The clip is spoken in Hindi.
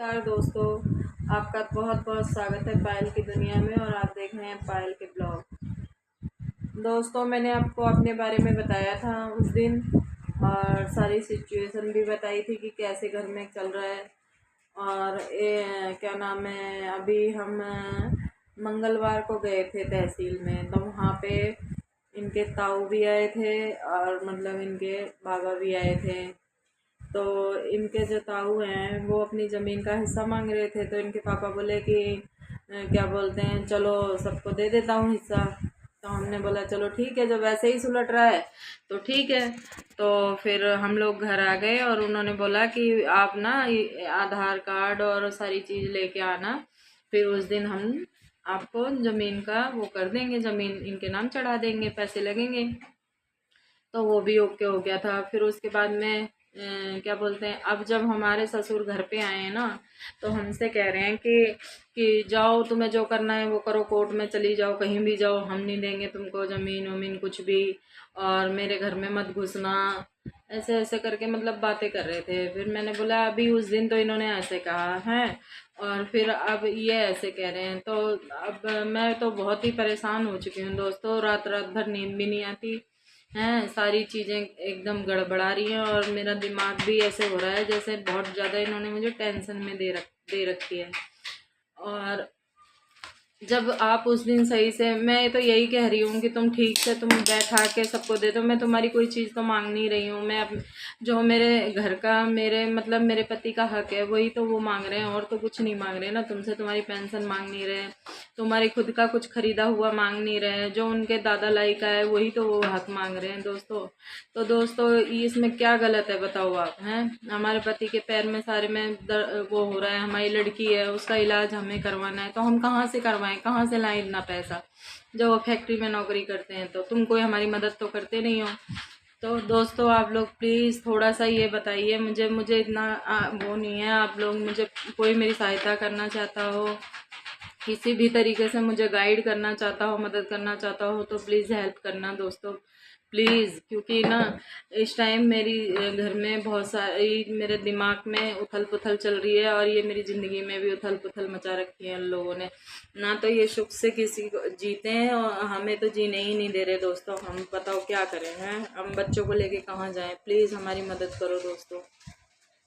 नमस्कार दोस्तों, आपका बहुत बहुत स्वागत है पायल की दुनिया में। और आप देख रहे हैं पायल के ब्लॉग। दोस्तों, मैंने आपको अपने बारे में बताया था उस दिन, और सारी सिचुएशन भी बताई थी कि कैसे घर में चल रहा है। और क्या नाम है, अभी हम मंगलवार को गए थे तहसील में, तो वहाँ पे इनके ताऊ भी आए थे और मतलब इनके बाबा भी आए थे। तो इनके जो ताऊ हैं वो अपनी ज़मीन का हिस्सा मांग रहे थे, तो इनके पापा बोले कि क्या बोलते हैं, चलो सबको दे देता हूँ हिस्सा। तो हमने बोला चलो ठीक है, जब वैसे ही सुलट रहा है तो ठीक है। तो फिर हम लोग घर आ गए और उन्होंने बोला कि आप ना ये आधार कार्ड और सारी चीज़ लेके आना, फिर उस दिन हम आपको ज़मीन का वो कर देंगे, ज़मीन इनके नाम चढ़ा देंगे, पैसे लगेंगे। तो वो भी ओके हो गया था। फिर उसके बाद में क्या बोलते हैं, अब जब हमारे ससुर घर पे आए हैं ना, तो हमसे कह रहे हैं कि जाओ, तुम्हें जो करना है वो करो, कोर्ट में चली जाओ, कहीं भी जाओ, हम नहीं देंगे तुमको ज़मीन वमीन कुछ भी, और मेरे घर में मत घुसना। ऐसे ऐसे करके मतलब बातें कर रहे थे। फिर मैंने बोला अभी उस दिन तो इन्होंने ऐसे कहा है और फिर अब ये ऐसे कह रहे हैं, तो अब मैं तो बहुत ही परेशान हो चुकी हूँ दोस्तों। रात रात भर नींद भी नहीं आती हैं, सारी चीज़ें एकदम गड़बड़ा रही हैं और मेरा दिमाग भी ऐसे हो रहा है जैसे बहुत ज़्यादा इन्होंने मुझे टेंशन में दे रखी है। और जब आप उस दिन सही से, मैं तो यही कह रही हूँ कि तुम ठीक से तुम बैठा के सबको दे दो। मैं तुम्हारी कोई चीज़ तो मांग नहीं रही हूँ। मैं जो मेरे घर का, मेरे मतलब मेरे पति का हक है वही तो वो मांग रहे हैं, और तो कुछ नहीं मांग रहे ना तुमसे। तुम्हारी पेंशन मांग नहीं रहे, तुम्हारी खुद का कुछ खरीदा हुआ मांग नहीं रहे हैं, जो उनके दादा लाई का है वही तो वो हक मांग रहे हैं दोस्तों। तो दोस्तों इसमें क्या गलत है बताओ आप हैं। हमारे पति के पैर में सारे में वो हो रहा है, हमारी लड़की है उसका इलाज हमें करवाना है, तो हम कहाँ से करवाएं, कहाँ से लाएं इतना पैसा। जो वो फैक्ट्री में नौकरी करते हैं, तो तुम कोई हमारी मदद तो करते नहीं हो। तो दोस्तों आप लोग प्लीज़ थोड़ा सा ये बताइए मुझे, मुझे इतना वो नहीं है। आप लोग मुझे, कोई मेरी सहायता करना चाहता हो, किसी भी तरीके से मुझे गाइड करना चाहता हो, मदद करना चाहता हो, तो प्लीज़ हेल्प करना दोस्तों, प्लीज़। क्योंकि ना इस टाइम मेरी घर में बहुत सारी, मेरे दिमाग में उथल पुथल चल रही है, और ये मेरी ज़िंदगी में भी उथल पुथल मचा रखी है उन लोगों ने। ना तो ये सुख से किसी को जीते हैं और हमें तो जीने ही नहीं दे रहे दोस्तों। हम बताओ क्या करें हैं, हम बच्चों को लेके कहाँ जाएं। प्लीज़ हमारी मदद करो दोस्तों।